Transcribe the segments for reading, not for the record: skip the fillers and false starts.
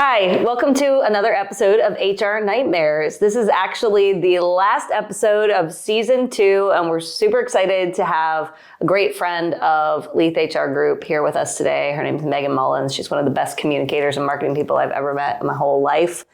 Hi, welcome to another episode of HR Nightmares. This is actually the last episode of season 2, and we're super excited to have a great friend of Leath HR Group here with us today. Her name is Mullins. She's one of the best communicators and marketing people I've ever met in my whole life.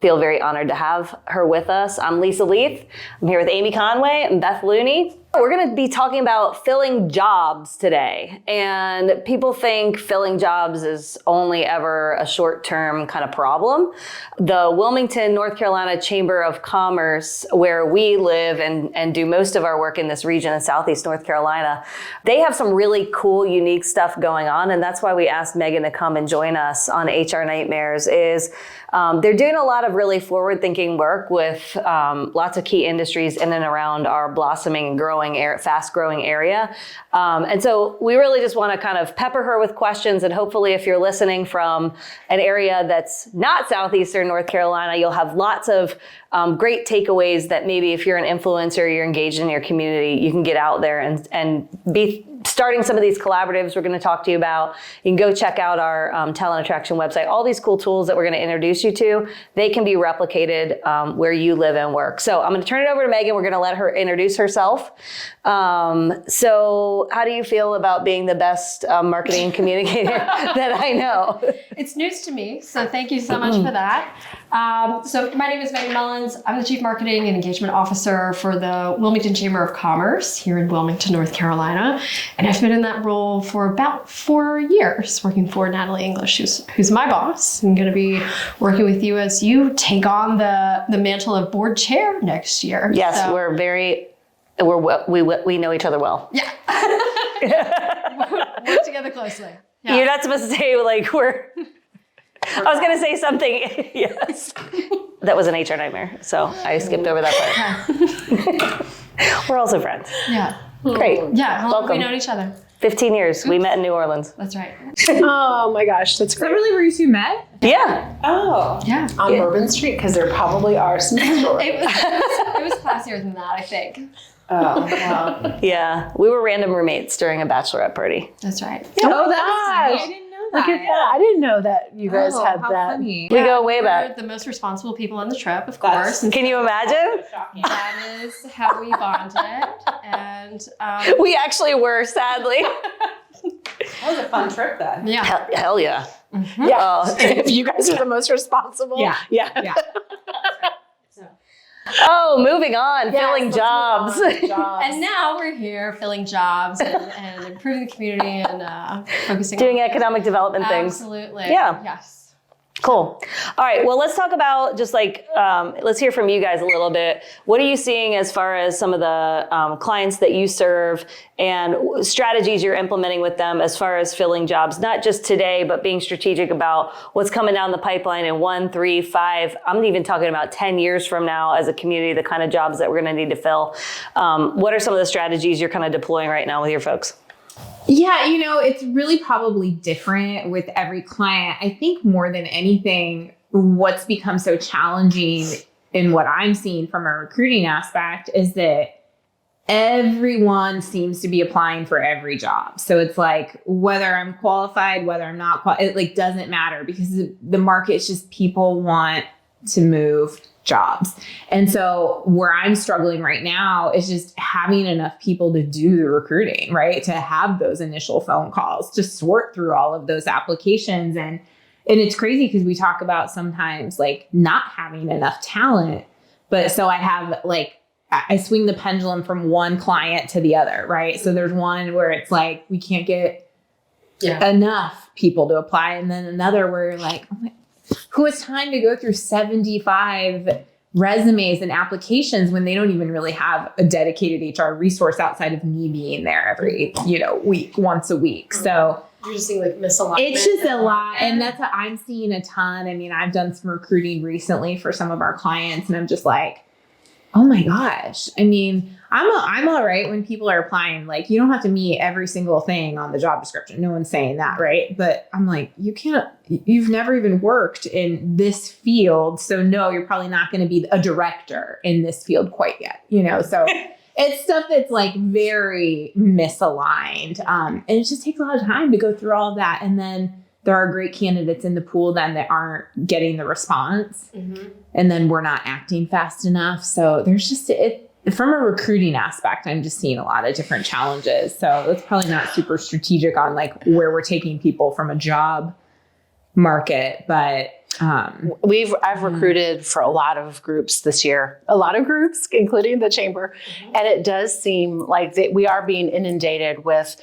Feel very honored to have her with us. I'm Lisa Leath. I'm here with Amy Conway and Beth Looney. We're going to be talking about filling jobs today. And people think filling jobs is only ever a short-term kind of problem. The Wilmington, North Carolina Chamber of Commerce, where we live and do most of our work in this region in Southeast North Carolina, they have some really cool, unique stuff going on. And that's why we asked Megan to come and join us on HR Nightmares. They're doing a lot of really forward-thinking work with lots of key industries in and around our blossoming and growing, fast-growing area. And so we really just want to kind of pepper her with questions, and hopefully if you're listening from an area that's not Southeastern North Carolina, you'll have lots of great takeaways that maybe if you're an influencer, you're engaged in your community, you can get out there and be starting some of these collaboratives we're going to talk to you about. You can go check out our talent attraction website. All these cool tools that we're going to introduce you to, they can be replicated where you live and work. So I'm going to turn it over to Megan. We're going to let her introduce herself. So how do you feel about being the best marketing communicator that I know? It's news to me, so thank you so much for that. So my name is Megan Mullins. I'm the Chief Marketing and Engagement Officer for the Wilmington Chamber of Commerce here in Wilmington, North Carolina. And I've been in that role for about 4 years, working for Natalie English, who's my boss. I'm going to be working with you as you take on the mantle of board chair next year. Yes, so. We know each other well. Yeah. Work together closely. Yeah. You're not supposed to say like I was going to say something. Yes. That was an HR nightmare. So I skipped over that part. We're also friends. Yeah. Great. Yeah. How long have we Welcome. known each other? 15 years. We met in New Orleans. That's right. Oh my gosh, that's great. Is that really where you two met? Yeah. Oh. Yeah. On Bourbon Street? Because there probably are some stories. It was classier than that, I think. Oh, wow. Yeah. We were random roommates during a bachelorette party. That's right. Yeah. Oh, that's I didn't know that. Look at that. I didn't know that you guys had how that. funny. We go way We're back. the most responsible people on the trip, of That's- course. Can you imagine? That is how we bonded. And We actually were, sadly. That was a fun trip then. yeah. Hell yeah. Yeah. Oh. If you guys are the most responsible. Yeah. Yeah. Oh, moving on. Yes, Filling let's jobs. move on. Jobs. And now we're here filling jobs and improving the community and focusing Doing on economic development things. Absolutely. Yeah. Yes. Cool. All right. Well, let's talk about just like, let's hear from you guys a little bit. What are you seeing as far as some of the clients that you serve and strategies you're implementing with them as far as filling jobs, not just today, but being strategic about what's coming down the pipeline in 1, 3, 5, I'm even talking about 10 years from now as a community, the kind of jobs that we're going to need to fill. What are some of the strategies you're kind of deploying right now with your folks? Yeah, it's really probably different with every client. I think more than anything, what's become so challenging in what I'm seeing from a recruiting aspect is that everyone seems to be applying for every job. So it's like, whether I'm qualified, whether I'm not qualified, it like doesn't matter because the market's just people want to move jobs. And so where I'm struggling right now is just having enough people to do the recruiting, right? To have those initial phone calls, to sort through all of those applications. And it's crazy because we talk about sometimes like not having enough talent, but so I have like, I swing the pendulum from one client to the other, right? So there's one where it's like, we can't get enough people to apply. And then another where you're like, oh my, who has time to go through 75 resumes and applications when they don't even really have a dedicated HR resource outside of me being there every, week, once a week. So You're just seeing like misalignment. it's just a lot. And that's what I'm seeing a ton. I mean, I've done some recruiting recently for some of our clients and I'm just like, oh my gosh. I mean, I'm all right when people are applying. Like, you don't have to meet every single thing on the job description. No one's saying that, right? But I'm like, you've never even worked in this field. So no, you're probably not going to be a director in this field quite yet, So it's stuff that's like very misaligned. And it just takes a lot of time to go through all of that. And then there are great candidates in the pool then that aren't getting the response. And then we're not acting fast enough. So there's just, from a recruiting aspect, I'm just seeing a lot of different challenges. So it's probably not super strategic on like where we're taking people from a job market, but I've recruited for a lot of groups this year, a lot of groups, including the chamber. And it does seem like that we are being inundated with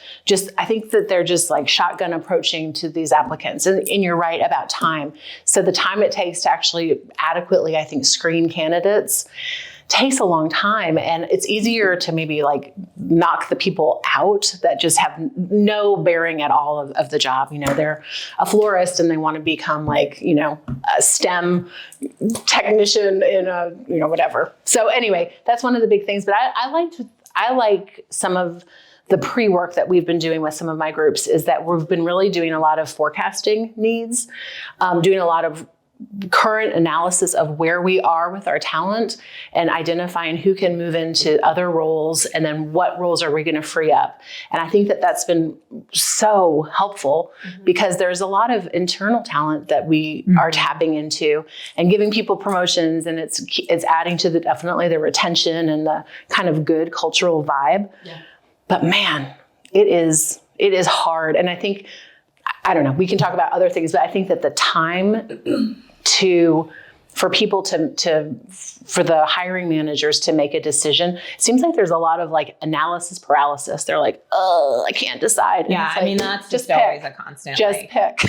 I think that they're just like shotgun approaching to these applicants. And you're right about time. So the time it takes to actually adequately, I think, screen candidates takes a long time, and it's easier to maybe like knock the people out that just have no bearing at all of the job. They're a florist and they want to become like, a STEM technician in whatever. So anyway, that's one of the big things. But I like some of the pre-work that we've been doing with some of my groups is that we've been really doing a lot of forecasting needs, doing a lot of current analysis of where we are with our talent and identifying who can move into other roles and then what roles are we going to free up. And I think that that's been so helpful because there's a lot of internal talent that we are tapping into and giving people promotions, and it's adding to definitely the retention and the kind of good cultural vibe. Yeah. But man, it is hard. And I think, I don't know, we can talk about other things, but I think that the time for people for the hiring managers to make a decision, it seems like there's a lot of like analysis paralysis. They're like, oh, I can't decide. Yeah, I mean, that's just always a constant. Just pick.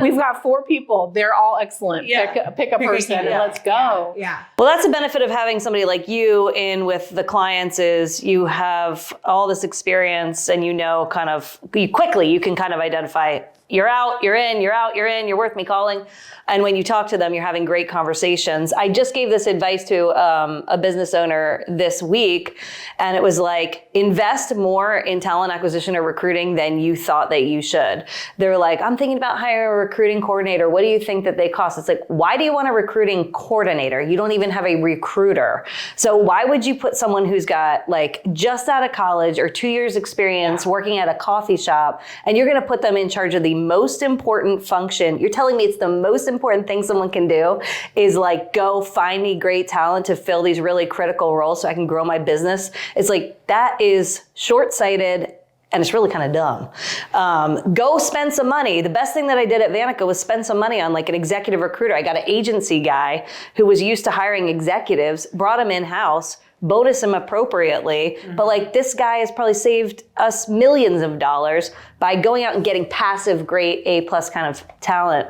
We've got 4 people. They're all excellent. Yeah. Pick a person and let's go. Yeah. Well, that's the benefit of having somebody like you in with the clients is you have all this experience and you can kind of identify you're out, you're in, you're out, you're in, you're worth me calling. And when you talk to them, you're having great conversations. I just gave this advice to a business owner this week, and it was like, invest more in talent acquisition or recruiting than you thought that you should. They're like, I'm thinking about hiring a recruiting coordinator. What do you think that they cost? It's like, why do you want a recruiting coordinator? You don't even have a recruiter. So why would you put someone who's got like just out of college or 2 years experience working at a coffee shop, and you're going to put them in charge of the most important function? You're telling me it's the most important thing someone can do is like, go find me great talent to fill these really critical roles so I can grow my business. It's like, that is short-sighted and it's really kind of dumb. Go spend some money. The best thing that I did at Vanica was spend some money on like an executive recruiter. I got an agency guy who was used to hiring executives, brought him in-house, bonus him appropriately. But like, this guy has probably saved us millions of dollars by going out and getting passive, great A+ kind of talent.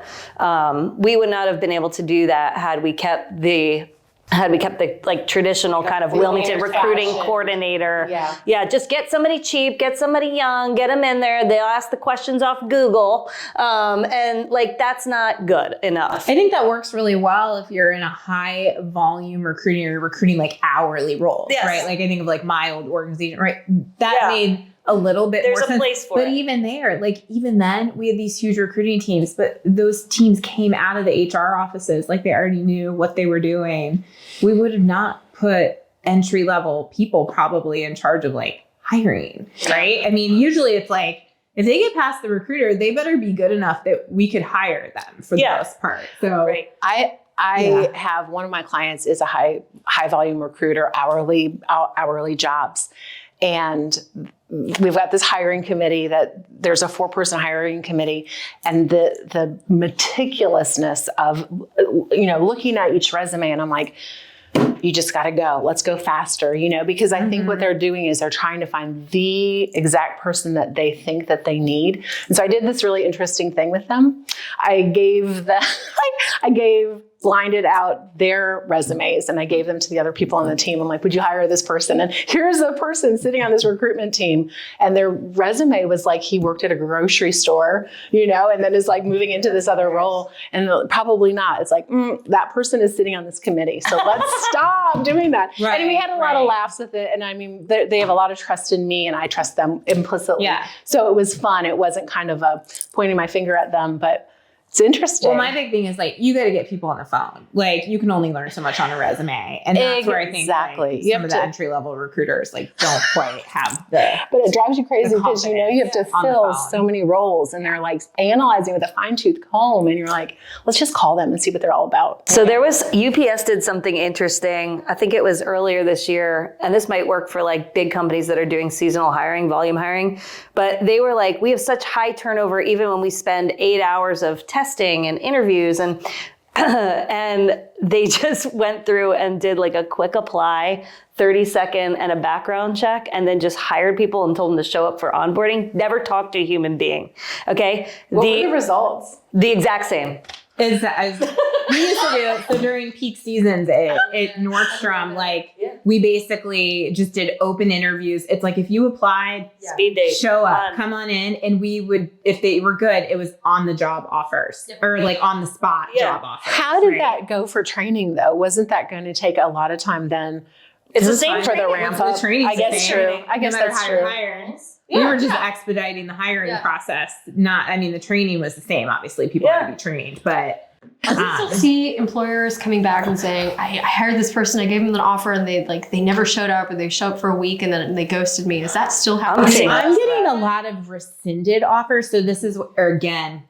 We would not have been able to do that had we kept the like traditional kind of Wilmington recruiting coordinator. Yeah, just get somebody cheap, get somebody young, get them in there. They'll ask the questions off Google. And like, that's not good enough. I think that works really well if you're in a high volume recruiting or you're recruiting like hourly roles, right? Like I think of like my old organization, right? That made a little bit more sense. There's a place for it. But even there, like even then we had these huge recruiting teams, but those teams came out of the HR offices. Like they already knew what they were doing. We would have not put entry level people probably in charge of like hiring, right? I mean, usually it's like, if they get past the recruiter, they better be good enough that we could hire them for the most part. So I have one of my clients is a high volume recruiter, hourly jobs. And we've got this hiring committee that there's a 4-person hiring committee, and the meticulousness of, looking at each resume, and I'm like, you just got to go. Let's go faster, because I think what they're doing is they're trying to find the exact person that they think that they need. And so I did this really interesting thing with them. I blinded out their resumes and I gave them to the other people on the team. I'm like, would you hire this person? And here's a person sitting on this recruitment team. And their resume was like, he worked at a grocery store, and then is like moving into this other role. And probably not. It's like, that person is sitting on this committee. So let's stop doing that. Right, and we had a lot of laughs with it. And I mean, they have a lot of trust in me and I trust them implicitly. Yeah. So it was fun. It wasn't kind of a pointing my finger at them, but It's interesting. Well, my big thing is like, you got to get people on the phone. Like, you can only learn so much on a resume. And that's where I think like, some of the entry level recruiters like don't quite have the. But it drives you crazy because you have to fill so many roles and they're like analyzing with a fine tooth comb. And you're like, let's just call them and see what they're all about. So there was, UPS did something interesting. I think it was earlier this year. And this might work for like big companies that are doing seasonal hiring, volume hiring. But they were like, we have such high turnover even when we spend 8 hours of testing and interviews, and and they just went through and did like a quick apply, 30-second and a background check, and then just hired people and told them to show up for onboarding. Never talked to a human being. Okay. What were the results? The exact same. We used to do it. So during peak seasons at Nordstrom, like we basically just did open interviews. It's like if you applied, speed date, show up, come on in, and we would, if they were good, it was on the job offers or like on the spot job offers. How did that go for training though? Wasn't that going to take a lot of time then? It's the same for the ramp up. I guess true. I guess that's true. We were just expediting the hiring process. The training was the same. Obviously, people had to be trained, but. I still see employers coming back and saying, I hired this person, I gave them an offer, and they never showed up, or they showed up for a week and then they ghosted me. Is that still happening? I'm getting a lot of rescinded offers. So this is, or again,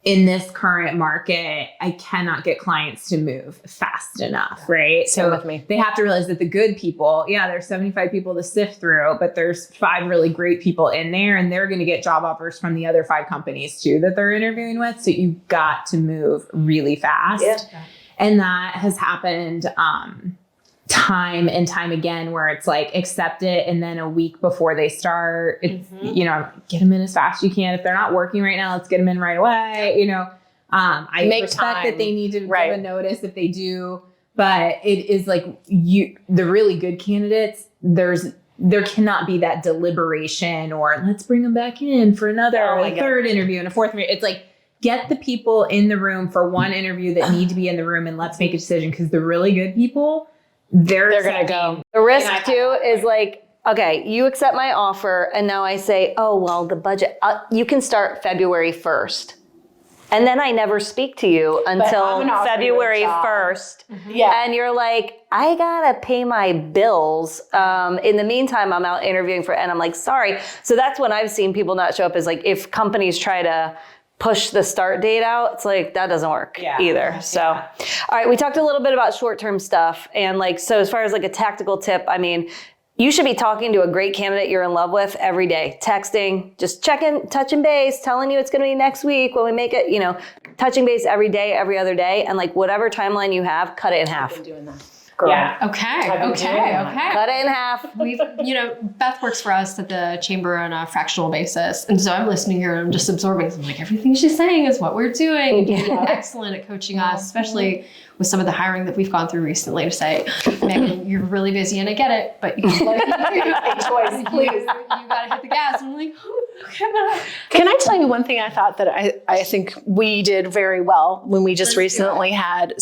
in this current market, I cannot get clients to move fast enough, right? Same with me. They have to realize that the good people, there's 75 people to sift through, but there's 5 really great people in there, and they're going to get job offers from the other 5 companies too that they're interviewing with. So you've got to move really fast. Yeah. And that has happened time and time again, where it's like, accept it, and then a week before they start, it's, get them in as fast as you can. If they're not working right now, let's get them in right away. I respect that they need to give a notice if they do, but it is like the really good candidates, there cannot be that deliberation or let's bring them back in for another third interview and a fourth interview. It's like, get the people in the room for one interview that need to be in the room, and let's make a decision, because the really good people, they're going to go. The risk too is like, okay, you accept my offer, and now I say, oh, well, the budget, you can start February 1st. And then I never speak to you until February 1st. Mm-hmm. Yeah. And you're like, I gotta pay my bills. In the meantime, I'm out interviewing and I'm like, sorry. So that's when I've seen people not show up, is like, if companies try to push the start date out, it's like, that doesn't work either. So, all right, we talked a little bit about short-term stuff. And like, so as far as like a tactical tip, you should be talking to a great candidate you're in love with every day, texting, just checking, touching base, telling you it's going to be next week when we make it, touching base every day, every other day. And like whatever timeline you have, cut it in half. I've been doing that. Girl. Yeah. Okay. Cut it in half. We've, Beth works for us at the chamber on a fractional basis. And so I'm listening here and I'm just absorbing. So I'm like, everything she's saying is what we're doing. You're excellent at coaching us, especially with some of the hiring that we've gone through recently, to say, Megan, you're really busy and I get it, but you choice, please. You got to hit the gas. And I'm like, Can I tell you one thing I thought that I think we did very well when we just recently had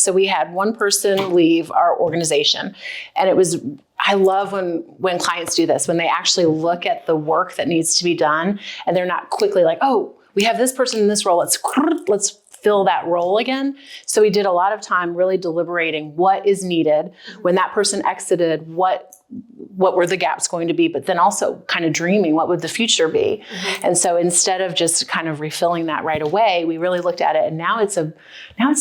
one person leave our organization, and it was, I love when clients do this, when they actually look at the work that needs to be done and they're not quickly like, oh, we have this person in this role, let's fill that role again. So we did a lot of time really deliberating what is needed. When that person exited, what were the gaps going to be, but then also kind of dreaming, what would the future be? Mm-hmm. And so instead of just kind of refilling that right away, we really looked at it, and now it's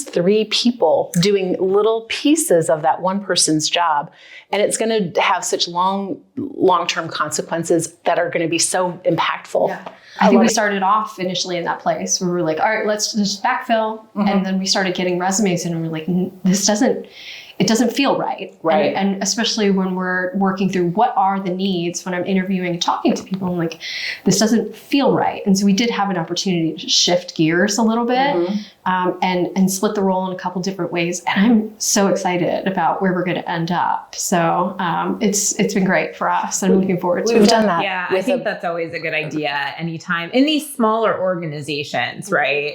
3 people doing little pieces of that one person's job. And it's going to have such long-term consequences that are going to be so impactful. Yeah. I think we started off initially in that place where we were like, all right, let's just backfill. Mm-hmm. And then we started getting resumes and we're like, it doesn't feel right. Right. And especially when we're working through what are the needs when I'm interviewing and talking to people, I'm like, this doesn't feel right. And so we did have an opportunity to shift gears a little bit, and split the role in a couple different ways. And I'm so excited about where we're going to end up. So it's been great for us. And I'm looking forward to it. We've done that. Yeah, I think that's always a good idea. Anytime in these smaller organizations, right?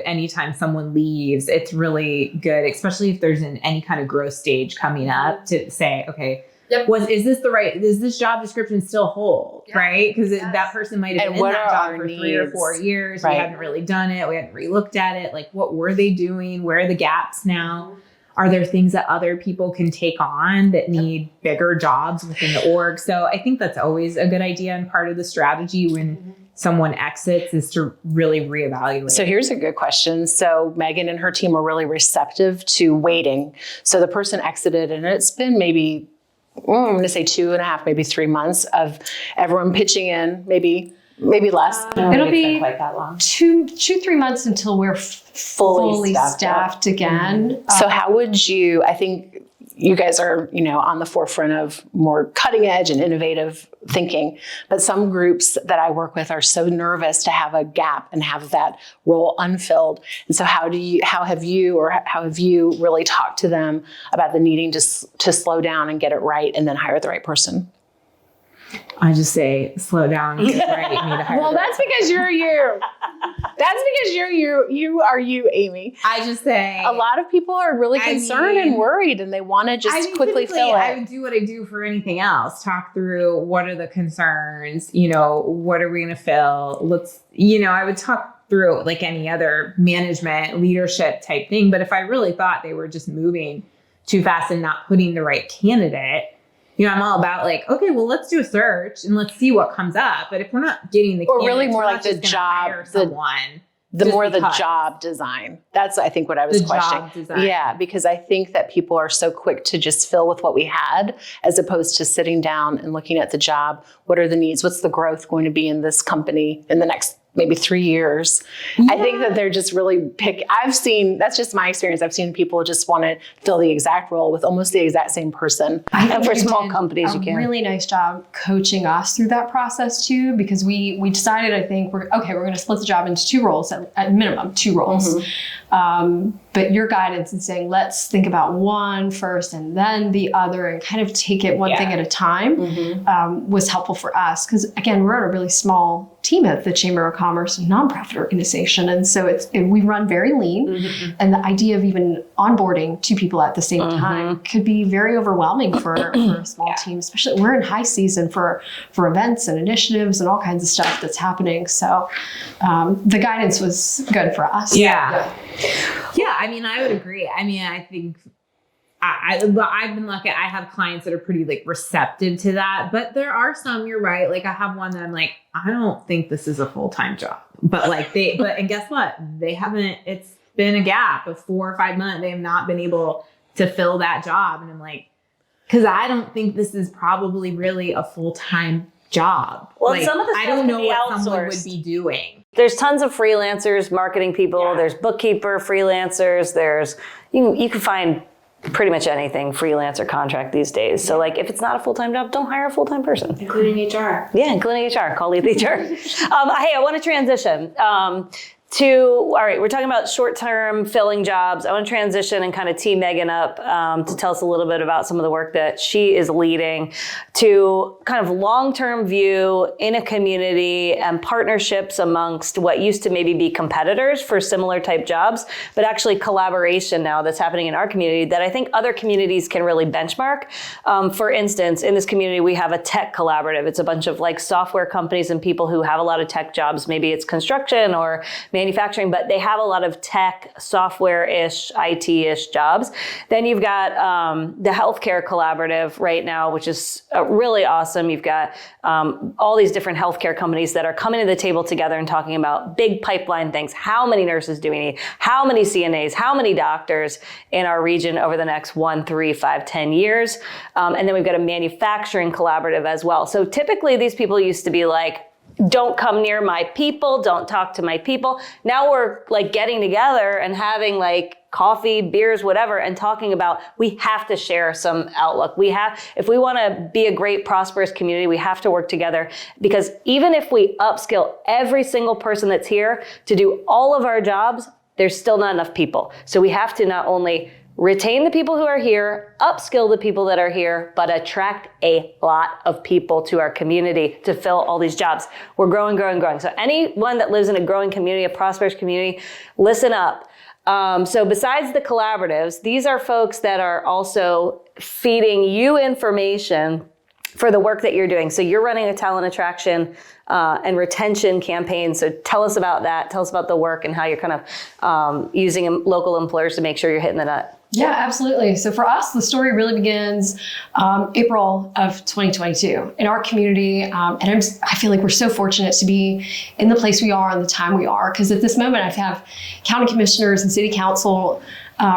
Anytime someone leaves, it's really good, especially if there's any kind of growth stage coming up, to say, okay, Yep. Is this job description still hold, right? Because that person might have been in that job for 3 or 4 years. Right. We hadn't really done it. We hadn't re-looked at it. Like, what were they doing? Where are the gaps now? Are there things that other people can take on that need bigger jobs within the org? So I think that's always a good idea, and part of the strategy when someone exits is to really reevaluate. So here's a good question. So Megan and her team were really receptive to waiting. So the person exited, and it's been maybe, I'm going to say 2.5, maybe 3 months of everyone pitching in, maybe less. It'll be quite that long. 2-3 months until we're fully staffed again. So how would you, I think you guys are, on the forefront of more cutting edge and innovative thinking, but some groups that I work with are so nervous to have a gap and have that role unfilled. And so how have you really talked to them about the needing to slow down and get it right and then hire the right person? I just say, slow down. Get it right. You need to hire Well, that's because you're you. That's because you're you. You are you, Amy. I just say, a lot of people are really concerned and worried, and they want to just quickly fill it. I would do what I do for anything else. Talk through what are the concerns, what are we going to fill? I would talk through like any other management leadership type thing. But if I really thought they were just moving too fast and not putting the right candidate, I'm all about like, okay, well, let's do a search and let's see what comes up. But if we're not getting the or really more like the job, the job design. That's, I think, what I was questioning. Yeah, because I think that people are so quick to just fill with what we had, as opposed to sitting down and looking at the job. What are the needs? What's the growth going to be in this company in the next maybe 3 years? Yeah. I think that they're just really that's just my experience. I've seen people just want to fill the exact role with almost the exact same person. And for small companies, you can. Really nice job coaching us through that process too, because we decided, I think, we're going to split the job into 2 roles, at minimum 2 roles. But your guidance in saying, let's think about one first and then the other and kind of take it one thing at a time was helpful for us. Because again, we're a really small team at the Chamber of Commerce, nonprofit organization. And so we run very lean. And the idea of even onboarding 2 people at the same time could be very overwhelming for a small team, especially we're in high season for events and initiatives and all kinds of stuff that's happening. So the guidance was good for us. Yeah. I mean, I would agree. I mean, I think I've been lucky. I have clients that are pretty like receptive to that, but there are some, you're right. Like I have one that I'm like, I don't think this is a full-time job, but like and guess what? It's been a gap of 4 or 5 months. They have not been able to fill that job. And I'm like, cause I don't think this is probably really a full-time job. Well, like, some of the stuff I don't know what outsourced. Someone would be doing. There's tons of freelancers, marketing people. There's bookkeeper freelancers. You can find pretty much anything freelance or contract these days. So like if it's not a full-time job, don't hire a full-time person. Including HR. Yeah, including HR. Call Leath HR. Hey, I want to transition all right, we're talking about short-term filling jobs. I want to transition and kind of tee Megan up to tell us a little bit about some of the work that she is leading to kind of long-term view in a community and partnerships amongst what used to maybe be competitors for similar type jobs, but actually collaboration now that's happening in our community that I think other communities can really benchmark. For instance, in this community, we have a tech collaborative. It's a bunch of like software companies and people who have a lot of tech jobs. Maybe it's construction or manufacturing, but they have a lot of tech, software-ish, IT-ish jobs. Then you've got the healthcare collaborative right now, which is really awesome. You've got all these different healthcare companies that are coming to the table together and talking about big pipeline things. How many nurses do we need? How many CNAs? How many doctors in our region over the next 1, 3, 5, 10 years? And then we've got a manufacturing collaborative as well. So typically these people used to be like, don't come near my people, don't talk to my people. Now we're like getting together and having like coffee, beers, whatever, and talking about we have to share some outlook. If we want to be a great, prosperous community, we have to work together, because even if we upskill every single person that's here to do all of our jobs, there's still not enough people. So we have to not only retain the people who are here, upskill the people that are here, but attract a lot of people to our community to fill all these jobs. We're growing. So anyone that lives in a growing community, a prosperous community, listen up. So besides the collaboratives, these are folks that are also feeding you information for the work that you're doing. So you're running a talent attraction and retention campaign. So tell us about that. Tell us about the work and how you're kind of using local employers to make sure you're hitting the nut. Yeah, absolutely. So for us, the story really begins April of 2022 in our community. And I feel like we're so fortunate to be in the place we are and the time we are. Because at this moment, I have county commissioners and city council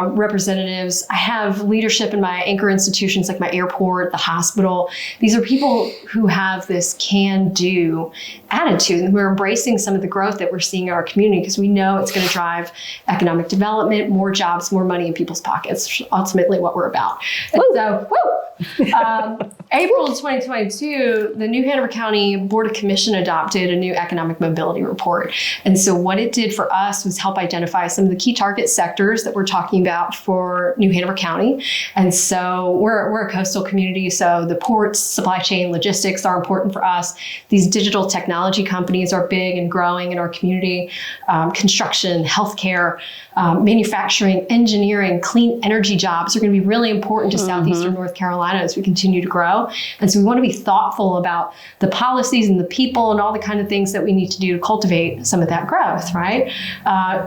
representatives. I have leadership in my anchor institutions like my airport, the hospital. These are people who have this can-do attitude and who are embracing some of the growth that we're seeing in our community because we know it's going to drive economic development, more jobs, more money in people's pockets, which is ultimately what we're about. And so, April of 2022, the New Hanover County Board of Commission adopted a new economic mobility report. And so what it did for us was help identify some of the key target sectors that we're talking about for New Hanover County. And so we're a coastal community, so the ports, supply chain, logistics are important for us. These digital technology companies are big and growing in our community. Construction, healthcare, manufacturing, engineering, clean energy jobs are going to be really important to Southeastern North Carolina as we continue to grow. And so we want to be thoughtful about the policies and the people and all the kind of things that we need to do to cultivate some of that growth, right?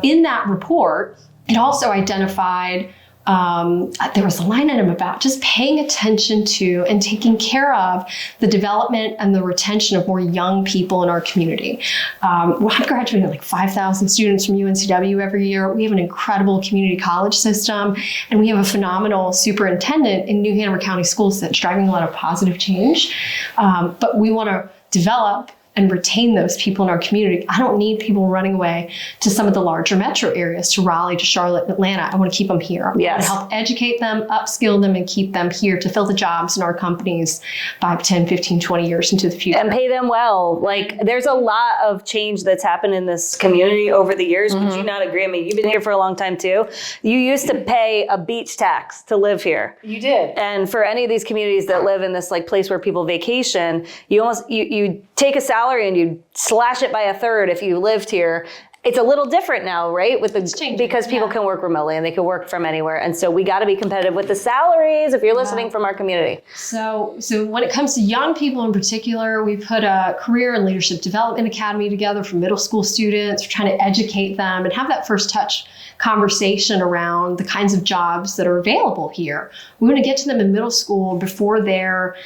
In that report, it also identified there was a line item about just paying attention to and taking care of the development and the retention of more young people in our community. I'm graduating like 5,000 students from UNCW every year. We have an incredible community college system, and we have a phenomenal superintendent in New Hanover County Schools that's driving a lot of positive change. But we want to develop and retain those people in our community. I don't need people running away to some of the larger metro areas, to Raleigh, to Charlotte, and Atlanta. I want to keep them here. I want to help educate them, upskill them, and keep them here to fill the jobs in our companies 5, 10, 15, 20 years into the future. And pay them well. Like, there's a lot of change that's happened in this community over the years. Would you not agree? I mean, you've been here for a long time too. You used to pay a beach tax to live here. You did. And for any of these communities that live in this like place where people vacation, you take a salary and you slash it by a third if you lived here. It's a little different now, right? Because people can work remotely and they can work from anywhere. And so we got to be competitive with the salaries if you're listening from our community. So when it comes to young people in particular, we put a career and leadership development academy together for middle school students. We're trying to educate them and have that first touch conversation around the kinds of jobs that are available here. We want to get to them in middle school before they're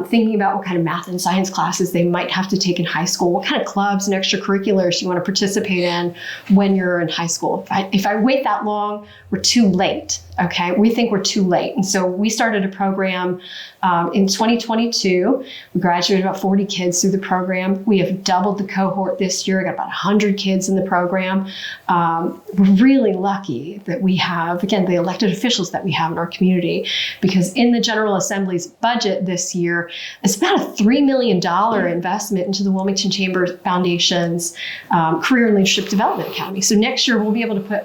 thinking about what kind of math and science classes they might have to take in high school, what kind of clubs and extracurriculars you want to participate in when you're in high school. If I wait that long, we're too late. Okay, we think we're too late. And so we started a program in 2022. We graduated about 40 kids through the program. We have doubled the cohort this year. I got about 100 kids in the program. We're really lucky that we have, again, the elected officials that we have in our community, because in the General Assembly's budget this year, it's about a $3 million investment into the Wilmington Chamber Foundation's Career and Leadership Development Academy. So next year, we'll be able to put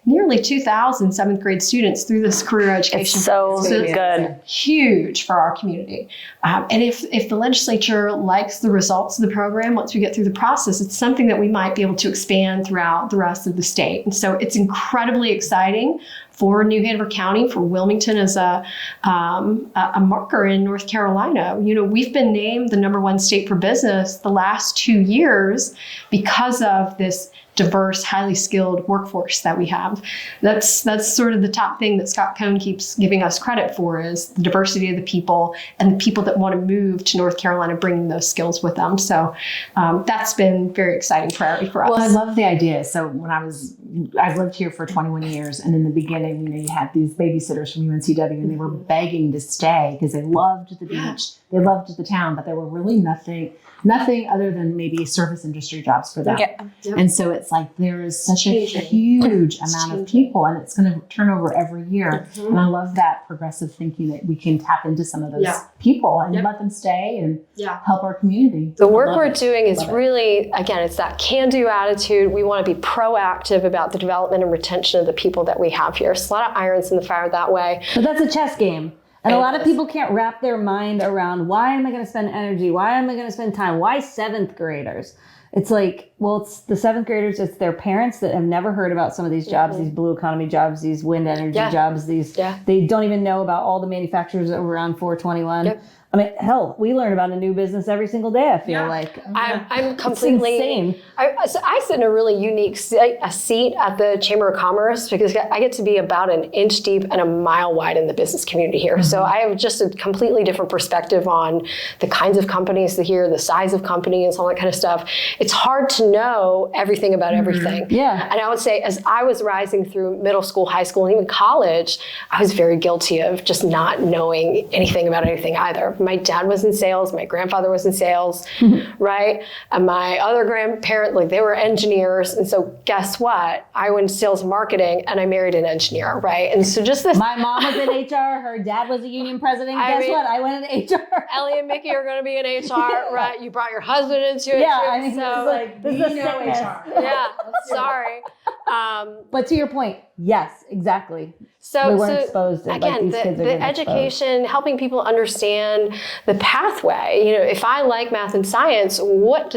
nearly 2,000 seventh grade students through this career education. It's so good. Huge for our community. And if the legislature likes the results of the program, once we get through the process, it's something that we might be able to expand throughout the rest of the state. And so it's incredibly exciting for New Hanover County, for Wilmington as a marker in North Carolina. You know, we've been named the #1 state for business the last 2 years because of this diverse, highly skilled workforce that we have. That's sort of the top thing that Scott Cohn keeps giving us credit for, is the diversity of the people and the people that want to move to North Carolina, bringing those skills with them. So that's been very exciting priority for us. Well, I love the idea. So when I've lived here for 21 years, and in the beginning, you had these babysitters from UNCW, and they were begging to stay because they loved the beach, they loved the town, but there were really nothing other than maybe service industry jobs for them. Yep. And so it's like there is such a huge amount of people, and it's going to turn over every year. And I love that progressive thinking that we can tap into some of those people and let them stay and help our community. The work we're doing is really, again, it's that can-do attitude. We want to be proactive about the development and retention of the people that we have here. So a lot of irons in the fire that way. But that's a chess game. And a lot of people can't wrap their mind around, why am I going to spend energy? Why am I going to spend time? Why 7th graders? It's like, well, it's the 7th graders, it's their parents that have never heard about some of these jobs, these blue economy jobs, these wind energy jobs, they don't even know about all the manufacturers that were on 421. Yep. I mean, hell, we learn about a new business every single day, I feel like. I'm completely insane. I sit in a really unique seat at the Chamber of Commerce because I get to be about an inch deep and a mile wide in the business community here. So I have just a completely different perspective on the kinds of companies that here, the size of companies, all that kind of stuff. It's hard to know everything about everything. Yeah. And I would say as I was rising through middle school, high school, and even college, I was very guilty of just not knowing anything about anything either. My dad was in sales. My grandfather was in sales, right? And my other grandparent, like they were engineers. And so guess what? I went to sales and marketing and I married an engineer, right? And so just this. My mom was in HR. Her dad was a union president. Guess what? I went in HR. Ellie and Mickey are going to be in HR, right? You brought your husband into it. Yeah, too, I mean, so, like, this is HR. Yeah, sorry. But to your point, yes, exactly. So, we weren't exposed to again, these kids are the getting education, helping people understand the pathway. You know, if I like math and science, what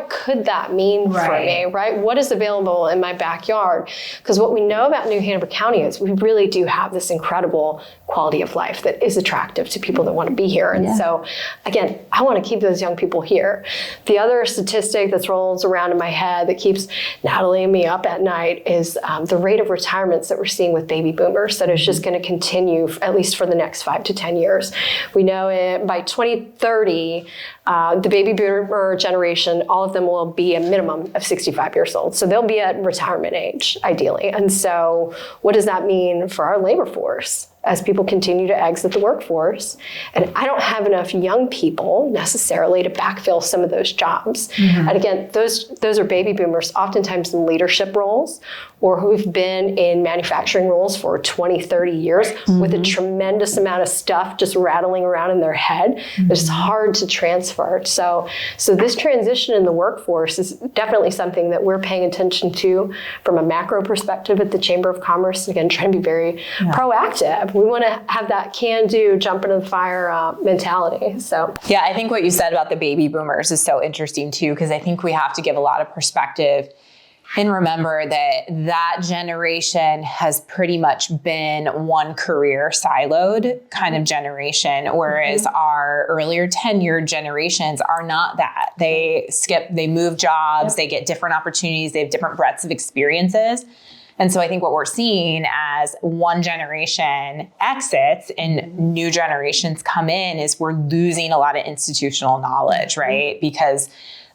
could that mean for me, right? What is available in my backyard? Because what we know about New Hanover County is we really do have this incredible quality of life that is attractive to people that want to be here. And so, again, I want to keep those young people here. The other statistic that rolls around in my head that keeps Natalie and me up at night is the rate of retirements that we're seeing with baby boomers. That is just going to continue at least for the next 5 to 10 years. We know by 2030, the baby boomer generation, all of them will be a minimum of 65 years old. So they'll be at retirement age, ideally. And so what does that mean for our labor force as people continue to exit the workforce? And I don't have enough young people necessarily to backfill some of those jobs. And again, those are baby boomers, oftentimes in leadership roles or who've been in manufacturing roles for 20, 30 years with a tremendous amount of stuff just rattling around in their head. It's hard to transfer. So this transition in the workforce is definitely something that we're paying attention to from a macro perspective at the Chamber of Commerce. Again, trying to be very proactive. We want to have that can-do, jump into the fire mentality. So yeah, I think what you said about the baby boomers is so interesting too, because I think we have to give a lot of perspective and remember that generation has pretty much been one career siloed kind of generation, whereas our earlier tenured generations are not that. They move jobs, they get different opportunities, they have different breadths of experiences. And so I think what we're seeing as one generation exits and new generations come in is we're losing a lot of institutional knowledge, right? Because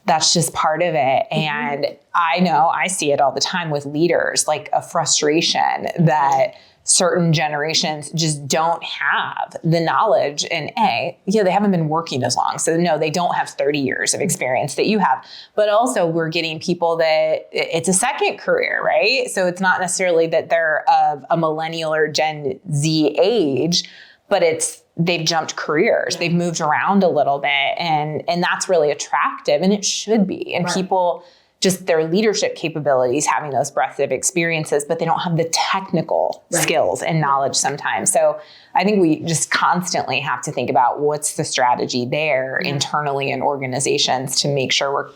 that's just part of it. And I know I see it all the time with leaders, like a frustration that certain generations just don't have the knowledge. And they haven't been working as long. So no, they don't have 30 years of experience that you have. But also we're getting people that it's a second career, right? So it's not necessarily that they're of a millennial or Gen Z age, but they've jumped careers. They've moved around a little bit and that's really attractive and it should be. And people just their leadership capabilities, having those breadth of experiences, but they don't have the technical skills and knowledge sometimes. So I think we just constantly have to think about what's the strategy there internally in organizations to make sure we're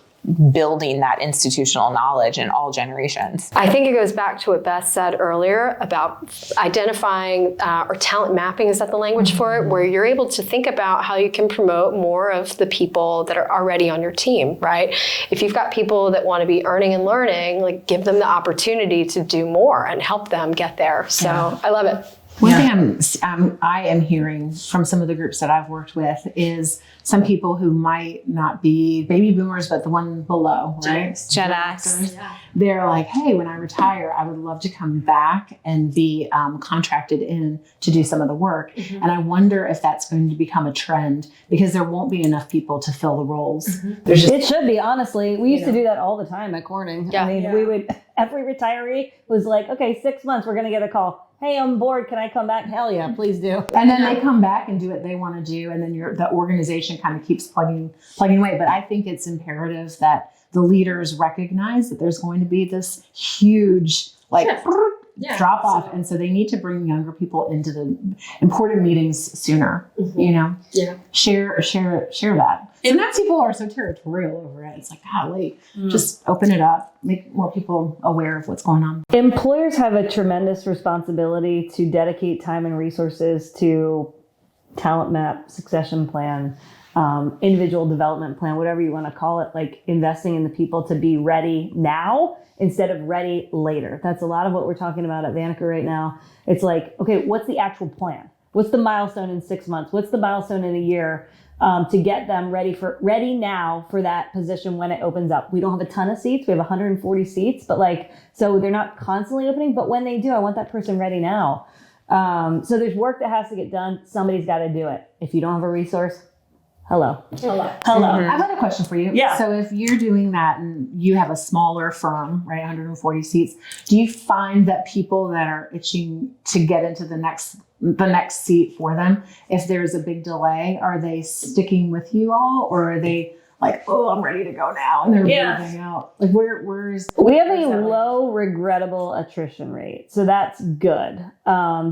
building that institutional knowledge in all generations. I think it goes back to what Beth said earlier about identifying or talent mapping, is that the language for it, where you're able to think about how you can promote more of the people that are already on your team, right? If you've got people that want to be earning and learning, like give them the opportunity to do more and help them get there. So I love it. One thing I am hearing from some of the groups that I've worked with is some people who might not be baby boomers, but the one below, right? Gen X. They're like, hey, when I retire, I would love to come back and be contracted in to do some of the work. And I wonder if that's going to become a trend because there won't be enough people to fill the roles. It should be, honestly. We used to do that all the time at Corning. I mean, we would, every retiree was like, okay, 6 months, we're going to get a call. Hey, I'm bored. Can I come back? Hell yeah, please do. And then they come back and do what they want to do. And then the organization kind of keeps plugging away. But I think it's imperative that the leaders recognize that there's going to be this huge, drop off. And so they need to bring younger people into the important meetings sooner, you know? Yeah. Share that. And that people are so territorial over it. It's like, golly, just open it up, make more people aware of what's going on. Employers have a tremendous responsibility to dedicate time and resources to talent map, succession plan, individual development plan, whatever you want to call it, like investing in the people to be ready now instead of ready later. That's a lot of what we're talking about at Vanica right now. It's like, okay, what's the actual plan? What's the milestone in 6 months? What's the milestone in a year to get them ready now for that position when it opens up? We don't have a ton of seats. We have 140 seats, but like, so they're not constantly opening, but when they do, I want that person ready now. So there's work that has to get done. Somebody's got to do it. If you don't have a resource, hello. I have another question for you. Yeah. So if you're doing that and you have a smaller firm, right, 140 seats, do you find that people that are itching to get into the next seat for them, if there's a big delay, are they sticking with you all, or are they like, oh, I'm ready to go now, and they're moving out? Like, we have a low regrettable attrition rate, so that's good,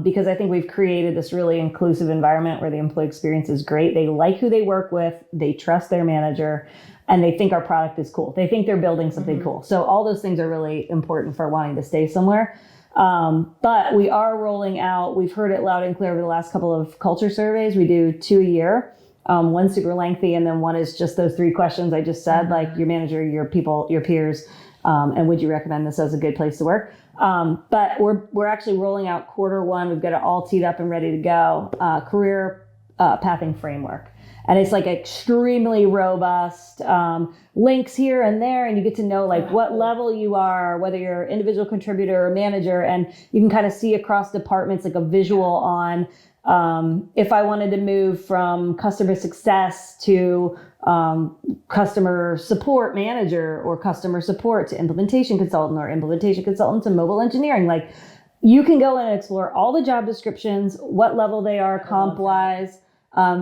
because I think we've created this really inclusive environment where the employee experience is great. They like who they work with, they trust their manager, and they think our product is cool. They think they're building something cool. So all those things are really important for wanting to stay somewhere. But we are rolling out, we've heard it loud and clear over the last couple of culture surveys. We do 2 a year. One's super lengthy, and then one is just those 3 questions I just said, like your manager, your people, your peers, and would you recommend this as a good place to work? But we're actually rolling out Q1. We've got it all teed up and ready to go. Career pathing framework. And it's like extremely robust, links here and there, and you get to know like what level you are, whether you're an individual contributor or manager, and you can kind of see across departments like a visual on if I wanted to move from customer success to customer support manager, or customer support to implementation consultant, or implementation consultant to mobile engineering. Like, you can go in and explore all the job descriptions, what level they are comp wise.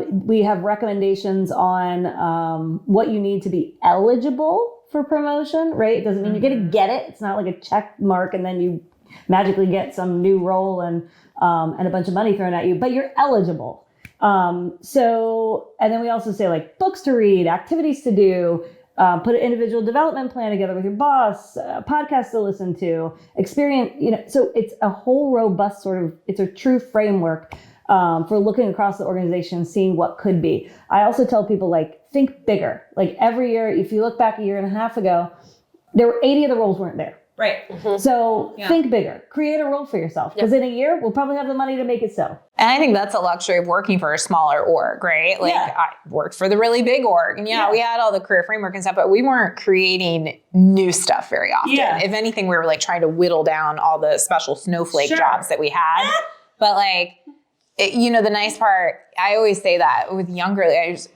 We have recommendations on what you need to be eligible for promotion, right? It doesn't mean you're going to get it. It's not like a check mark and then you magically get some new role and a bunch of money thrown at you, but you're eligible. And then we also say like books to read, activities to do, put an individual development plan together with your boss, podcasts to listen to, experience, so it's a whole robust sort of, it's a true framework for looking across the organization, seeing what could be. I also tell people, like, think bigger. Like, every year, if you look back a year and a half ago, there were 80 of the roles weren't there. Right. Mm-hmm. So think bigger. Create a role for yourself. Because in a year, we'll probably have the money to make it so. And I think that's a luxury of working for a smaller org, right? Like, I worked for the really big org, and we had all the career framework and stuff, but we weren't creating new stuff very often. Yeah. If anything, we were like trying to whittle down all the special snowflake jobs that we had. But like, the nice part, I always say that with younger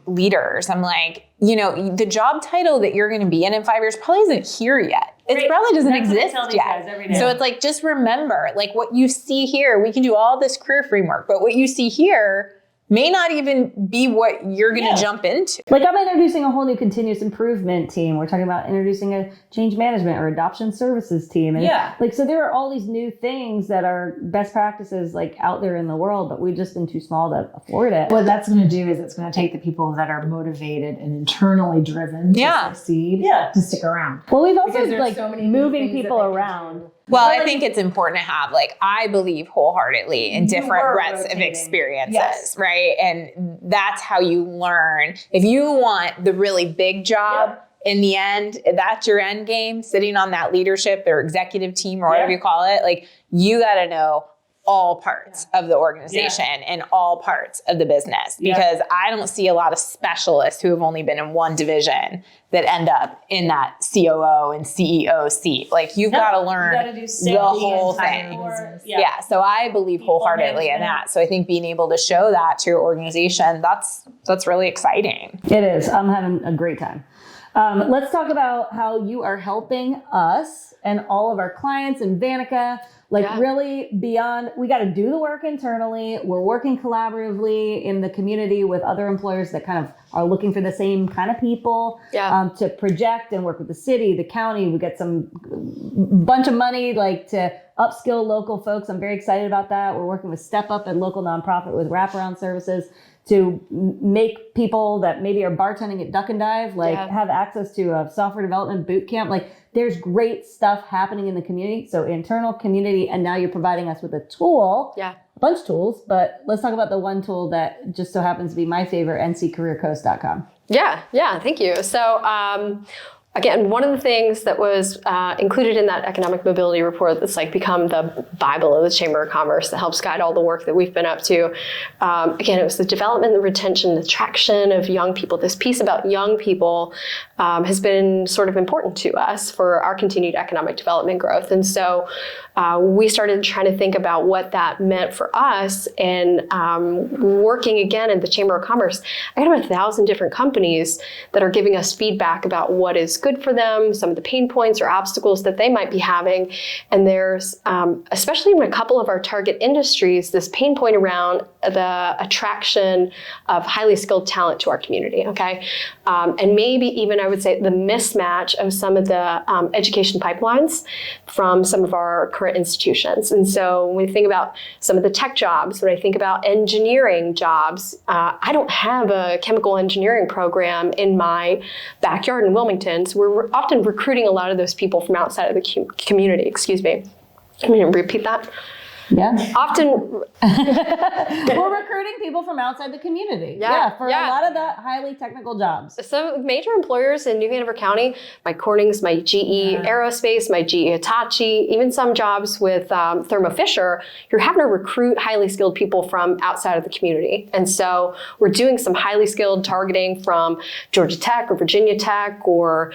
leaders, I'm like, the job title that you're going to be in 5 years probably isn't here yet. It probably doesn't exist yet. So it's like, just remember, like, what you see here, we can do all this career framework, but what you see here may not even be what you're going to jump into. Like, I'm introducing a whole new continuous improvement team. We're talking about introducing a change management or adoption services team. And so there are all these new things that are best practices like out there in the world, but we've just been too small to afford it. What that's going to do is it's going to take the people that are motivated and internally driven to succeed to stick around. Well, we've also like so moving people around. Well, I think it's important to have, like, I believe wholeheartedly in different breadths of experiences, right? And that's how you learn. If you want the really big job, in the end, that's your end game, sitting on that leadership or executive team or whatever you call it, like, you got to know all parts of the organization and all parts of the business, because I don't see a lot of specialists who have only been in one division that end up in that COO and CEO seat. Like, you've got to learn the whole thing. So I believe wholeheartedly in that. So I think being able to show that to your organization, that's really exciting. It is. I'm having a great time. Let's talk about how you are helping us and all of our clients in Vanica, really beyond, we got to do the work internally. We're working collaboratively in the community with other employers that kind of are looking for the same kind of people to project and work with the city, the county. We get some bunch of money like to upskill local folks. I'm very excited about that. We're working with Step Up and local nonprofit with wraparound services to make people that maybe are bartending at Duck and Dive, have access to a software development boot camp. Like, there's great stuff happening in the community. So internal, community, and now you're providing us with a tool. Yeah. A bunch of tools, but let's talk about the one tool that just so happens to be my favorite, nccareercoast.com. Yeah, thank you. So, again, one of the things that was included in that economic mobility report that's like become the Bible of the Chamber of Commerce that helps guide all the work that we've been up to. Again, it was the development, the retention, the attraction of young people. This piece about young people has been sort of important to us for our continued economic development growth. And so we started trying to think about what that meant for us, and working again in the Chamber of Commerce. I got about 1,000 different companies that are giving us feedback about what is good for them, some of the pain points or obstacles that they might be having. And there's, especially in a couple of our target industries, this pain point around the attraction of highly skilled talent to our community, okay? And maybe even, I would say, the mismatch of some of the education pipelines from some of our current institutions. And so when we think about some of the tech jobs, when I think about engineering jobs, I don't have a chemical engineering program in my backyard in Wilmington. So we're often recruiting a lot of those people from outside of the community. Excuse me. I'm going to repeat that. Yeah. Often we're recruiting people from outside the community. For a lot of the highly technical jobs. So major employers in New Hanover County, my Cornings, my GE Aerospace, my GE Hitachi, even some jobs with Thermo Fisher, you're having to recruit highly skilled people from outside of the community. And so we're doing some highly skilled targeting from Georgia Tech or Virginia Tech or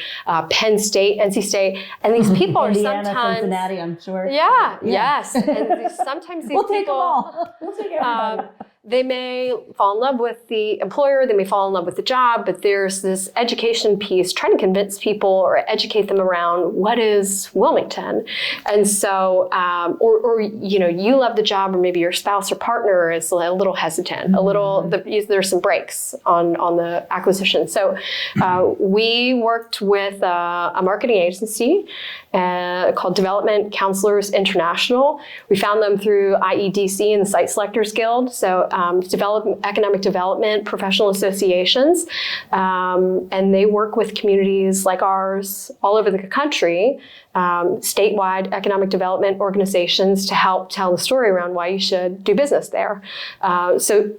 Penn State, NC State. And these people are Indiana, sometimes... Cincinnati, I'm sure. Yes. And sometimes these we'll take people, them all. We'll take everybody. They may fall in love with the employer, they may fall in love with the job, but there's this education piece trying to convince people or educate them around what is Wilmington. And so, or you love the job, or maybe your spouse or partner is a little hesitant, there's some breaks on the acquisition. So we worked with a marketing agency called Development Counselors International. We found them through IEDC and the Site Selectors Guild. So economic development professional associations, and they work with communities like ours all over the country, statewide economic development organizations, to help tell the story around why you should do business there. So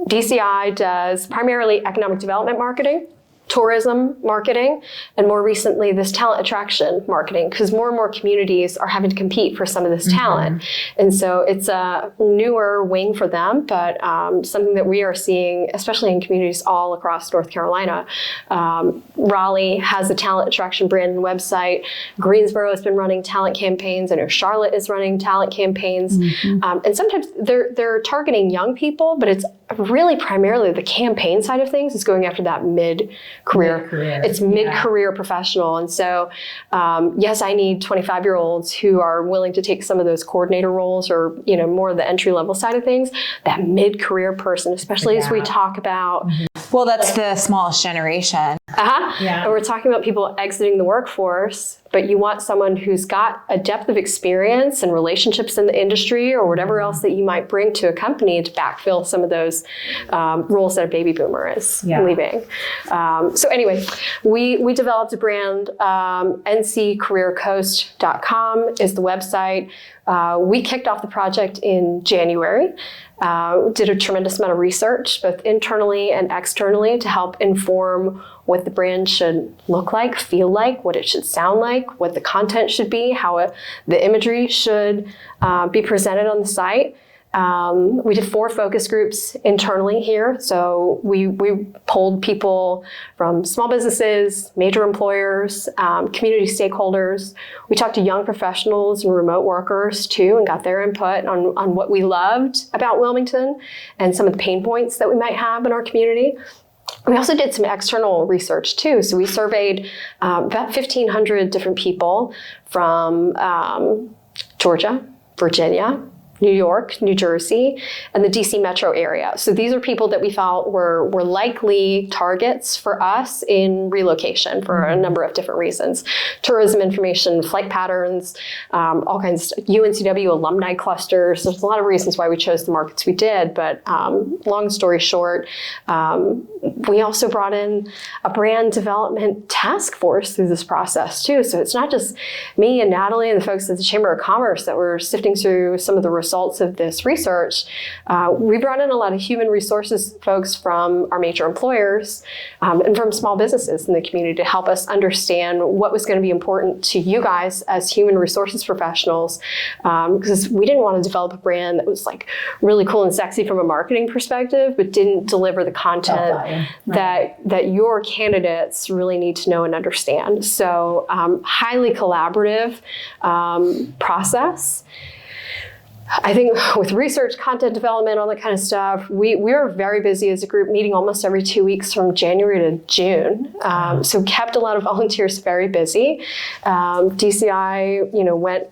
DCI does primarily economic development marketing, tourism marketing, and more recently this talent attraction marketing, because more and more communities are having to compete for some of this talent. And so it's a newer wing for them, but something that we are seeing, especially in communities all across North Carolina. Raleigh has a talent attraction brand and website. Greensboro has been running talent campaigns. I know Charlotte is running talent campaigns. And sometimes they're targeting young people, but it's really primarily the campaign side of things is going after that mid-career. It's mid-career professional. And so, yes, I need 25-year-olds who are willing to take some of those coordinator roles or, more of the entry-level side of things. That mid-career person, especially as we talk about... Well, that's the smallest generation. And we're talking about people exiting the workforce, but you want someone who's got a depth of experience and relationships in the industry or whatever else that you might bring to a company to backfill some of those roles that a baby boomer is leaving. So anyway, we developed a brand. nccareercoast.com is the website. We kicked off the project in January. Did a tremendous amount of research, both internally and externally, to help inform what the brand should look like, feel like, what it should sound like, what the content should be, how the imagery should be presented on the site. We did 4 focus groups internally here. So we polled people from small businesses, major employers, community stakeholders. We talked to young professionals and remote workers too, and got their input on what we loved about Wilmington and some of the pain points that we might have in our community. We also did some external research too. So we surveyed about 1,500 different people from Georgia, Virginia, New York, New Jersey, and the DC metro area. So these are people that we felt were likely targets for us in relocation for a number of different reasons. Tourism information, flight patterns, all kinds of UNCW alumni clusters. There's a lot of reasons why we chose the markets we did, but long story short, we also brought in a brand development task force through this process too. So it's not just me and Natalie and the folks at the Chamber of Commerce that were sifting through some of the results of this research. We brought in a lot of human resources folks from our major employers and from small businesses in the community to help us understand what was going to be important to you guys as human resources professionals, because we didn't want to develop a brand that was like really cool and sexy from a marketing perspective, but didn't deliver the content that your candidates really need to know and understand. So highly collaborative process. I think with research, content development, all that kind of stuff, we are very busy as a group, meeting almost every 2 weeks from January to June. So kept a lot of volunteers very busy. DCI, went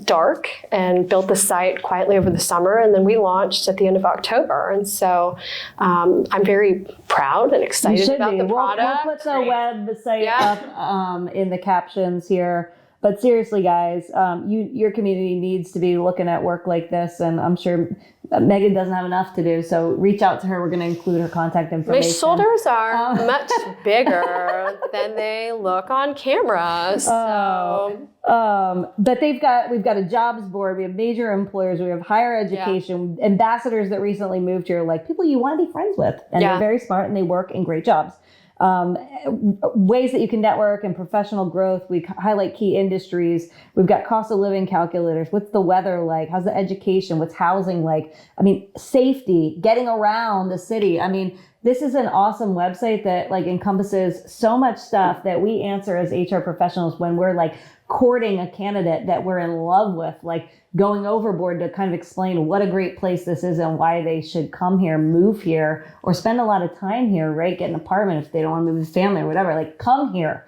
dark and built the site quietly over the summer, and then we launched at the end of October. And so I'm very proud and excited about the product. We'll put the website up in the captions here. But seriously, guys, your community needs to be looking at work like this, and I'm sure Megan doesn't have enough to do. So reach out to her. We're going to include her contact information. My shoulders are much bigger than they look on camera. So. But we've got a jobs board. We have major employers. We have higher education ambassadors that recently moved here, like people you want to be friends with, and they're very smart and they work in great jobs. Ways that you can network and professional growth. We highlight key industries. We've got cost of living calculators. What's the weather like? How's the education? What's housing like? I mean, safety, getting around the city. I mean, this is an awesome website that like encompasses so much stuff that we answer as HR professionals when we're like courting a candidate that we're in love with, like going overboard to kind of explain what a great place this is and why they should come here, move here, or spend a lot of time here, right? Get an apartment if they don't want to move with family or whatever. Like, come here.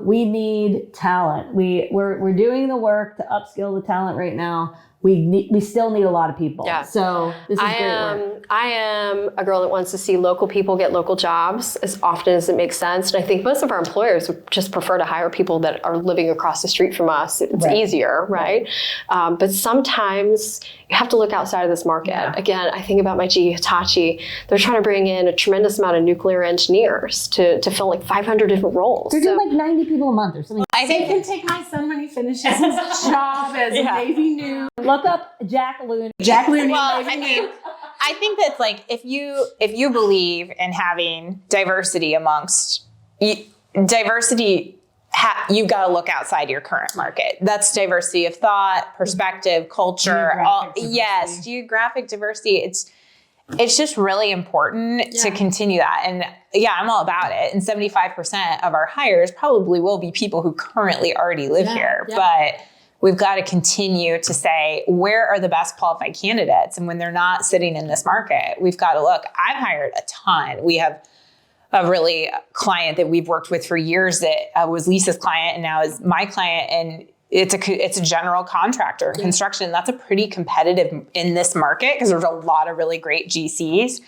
We need talent. We're doing the work to upskill the talent right now. We still need a lot of people. Yeah. So this is great work. I am a girl that wants to see local people get local jobs as often as it makes sense. And I think most of our employers would just prefer to hire people that are living across the street from us. It's easier, right? But sometimes you have to look outside of this market. Yeah. Again, I think about my GE Hitachi. They're trying to bring in a tremendous amount of nuclear engineers to fill like 500 different roles. They're doing like 90 people a month or something. I think I can take my son when he finishes his job as a Navy new. Look up Jack Looney. Jack Looney. Well, I mean, I think that's like if you believe in having diversity amongst diversity, you've got to look outside your current market. That's diversity of thought, perspective, culture. Geographic diversity. It's just really important to continue that. And I'm all about it. And 75% of our hires probably will be people who currently already live here. Yeah. But we've got to continue to say, where are the best qualified candidates? And when they're not sitting in this market, we've got to look. I've hired a ton. We have a really client that we've worked with for years that was Lisa's client and now is my client. And it's a general contractor in construction. That's a pretty competitive in this market because there's a lot of really great GCs.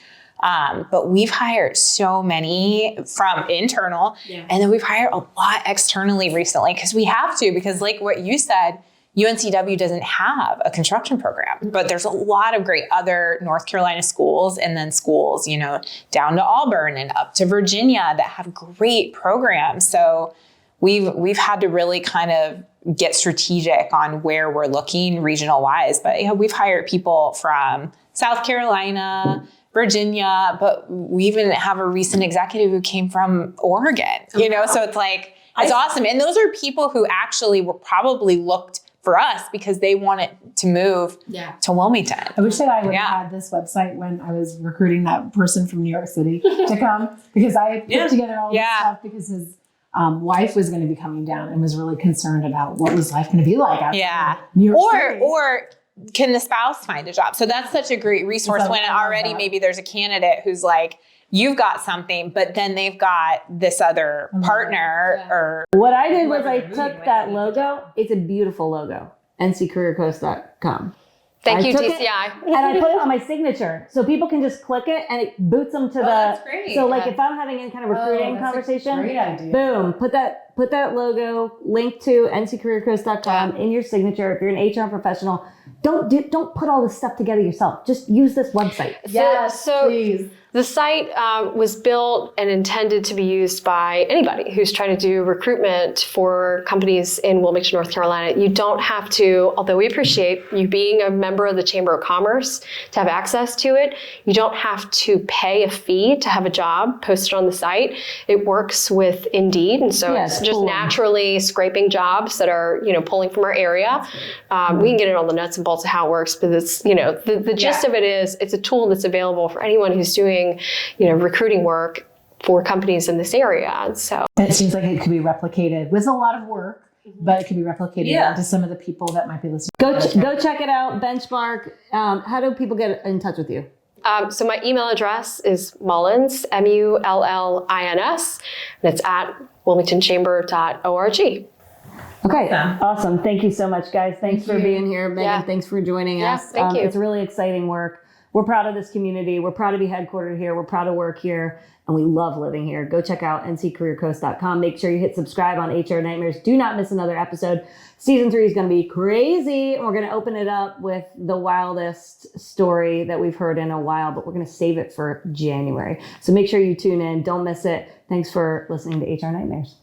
But we've hired so many from internal and then we've hired a lot externally recently because we have to, because like what you said, UNCW doesn't have a construction program, but there's a lot of great other North Carolina schools and then schools, down to Auburn and up to Virginia that have great programs. So we've had to really kind of get strategic on where we're looking regional wise. But we've hired people from South Carolina, Virginia, but we even have a recent executive who came from Oregon, so it's like, it's awesome. And those are people who actually were probably looked for us because they wanted to move to Wilmington. I wish that I would have had this website when I was recruiting that person from New York City to come, because I put together all this stuff because his wife was going to be coming down and was really concerned about what was life going to be like out New York City. Or can the spouse find a job? So that's such a great resource when already maybe there's a candidate who's like, you've got something, but then they've got this other partner or... What I did was I took that logo. It's a beautiful logo. nccareercoach.com. Thank you, took DCI. and I put it on my signature, so people can just click it and it boots them to the. That's great. So like if I'm having any kind of recruiting conversation, Great idea. boom, put that logo, link to nccareercoach.com in your signature. If you're an HR professional, don't put all this stuff together yourself. Just use this website. Yes, So please. the site was built and intended to be used by anybody who's trying to do recruitment for companies in Wilmington, North Carolina. You don't have to, although we appreciate you being a member of the Chamber of Commerce to have access to it, you don't have to pay a fee to have a job posted on the site. It works with Indeed, and so it's just naturally scraping jobs that are, pulling from our area. We can get into all the nuts and bolts of how it works, but it's, the gist of it is it's a tool that's available for anyone who's doing recruiting work for companies in this area. And so It seems like it could be replicated with a lot of work, but it could be replicated into some of the people that might be listening. Go check it out. Benchmark. How do people get in touch with you? So my email address is Mullins, Mullins, and it's at wilmingtonchamber.org. Okay, awesome. Thank you so much, guys. Thanks for being here. Megan, thanks for joining us. Thank you. It's really exciting work. We're proud of this community. We're proud to be headquartered here. We're proud to work here, and we love living here. Go check out nccareercoach.com. Make sure you hit subscribe on HR Nightmares. Do not miss another episode. Season 3 is going to be crazy, and we're going to open it up with the wildest story that we've heard in a while, but we're going to save it for January. So make sure you tune in. Don't miss it. Thanks for listening to HR Nightmares.